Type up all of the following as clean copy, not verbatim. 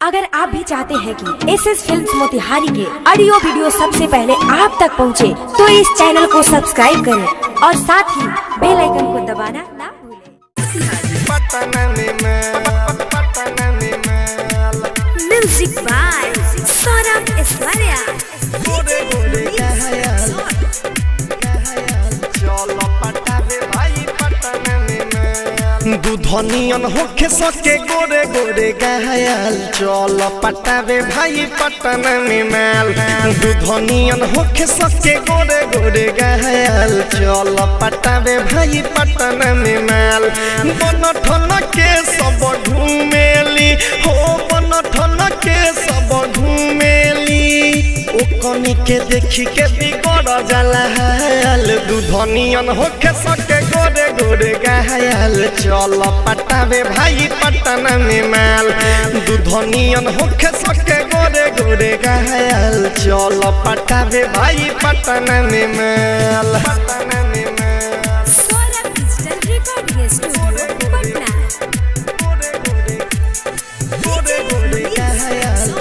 अगर आप भी चाहते हैं कि एसएस फिल्म्स मोतिहारी के ऑडियो वीडियो सबसे पहले आप तक पहुंचे, तो इस चैनल को सब्सक्राइब करें और साथ ही बेल आइकन को दबाना ना भूलें। Music by Saurabh Aishwarya. दूधनियन होके सके गोरे गोरे घायल, चल पटावे भाई पटन में माल। दूधनियन होके सके गोरे गोरे घायल, चल पटावे भाई पटन में माल। बन ठन के सब घूमेली हो, बन ठन के सब घूमेली, ओकनी के देखी के बिगड़ जाला हाल। दूधनियन होके सके गोरे गोरे घायल, चल पटावे भाई पटन में माल। दूधनियन होके सके गोरे गोरे घायल, चल पटावे भाई पटन में माल। Saurabh digital recording studio Patna. गोरे गोरे घायल,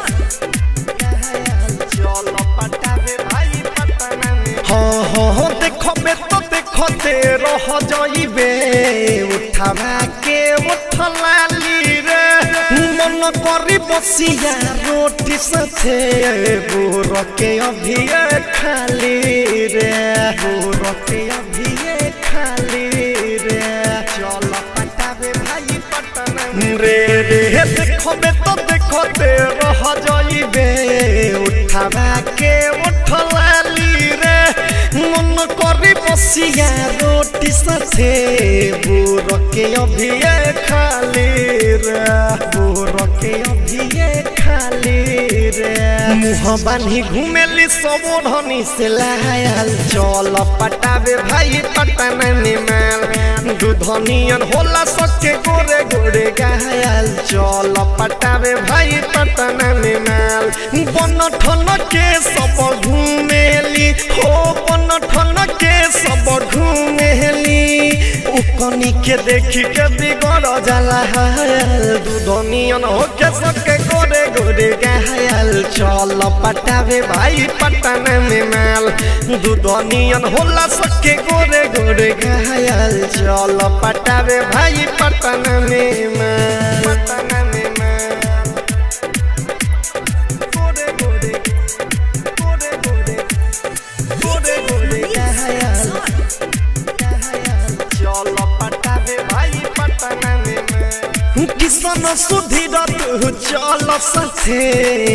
चल पटावे भाई पटन में। हाँ देखबे तो देखते रह जाइबे, उठावा के उठलाली रे। मन करी बसिया रोटी साथे, बोर के अभी खाली रे, बोर के अभी खाली रे। चल पटावे भाई पटन रे रे, देखबे तो देखते रह जाइबे, उठावा के उठलाली रे। मन करी बसिया रोटी साथे, बोर के अभी खाली रे, बोर के अभी खाली रे। मुँह बानी घूमेली सब धनी से लायल, चल पटावे भाई पटन में माल। दूधनियन होला सके गोरे गोरे घायल, चल पटावे भाई पटन में माल। बन ठन के सब घूमेली हो, बन ठन के सब घूमेली, ओकनी के देखी के बिगड़ जाला हाल। दूधनियन होके सके गोरे गोरे घायल, चल पटावे भाई पटन में माल। दूधनियन होला सके गोरे गोरे घायल, चल पटावे भाई पटन में माल। पटन में माल, गोरे गोरे गोरे गोरे गोरे गोरे घायल, चल पटावे भाई पटन में माल। किसन सुधीर तू चल साथे,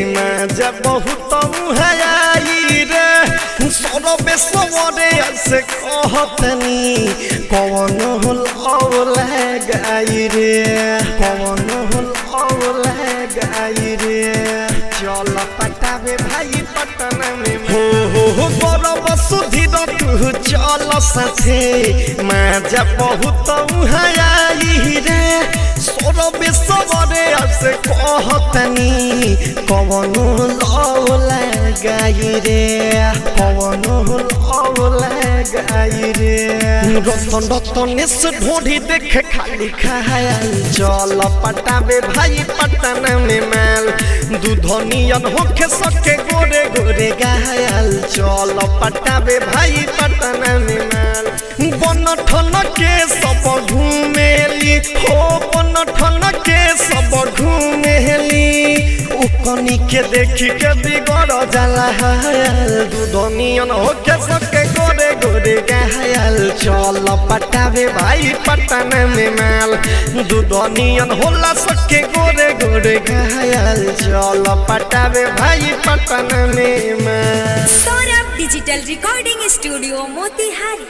मजा बहुत मुहाई रे। सौरभ ऐश्वर्या से कहतनी, कौन होल औले गाई रे, कौन होल औले गाई रे। चल पटावे भाई पटन में हो, गौरव सुधीर तू चल साथे, मजा बहुत मुहाई रे। सौरभ ऐश्वर्या से कहतनी, कौन लौला गाई रे, कौन लौला गाई रे। रतन रतनेश ढोढ़ी देखे खाली खायल, चल पटावे भाई पटन में माल। दूधनियन होके सके गोरे गोरे घायल, चल पटावे भाई पटन में माल। बन ठन के सब घूमेली हो, बन ठन के सब घूमेली, ओकनी के देखी के बिगड़ जाला हाल। दूधनियन होके सके गोरे गोरे घायल, चल पटावे भाई पटन में माल। दूधनियन होला सके गोरे गोरे घायल, चल पटावे भाई पटन में माल। Saurabh digital recording studio Motihari.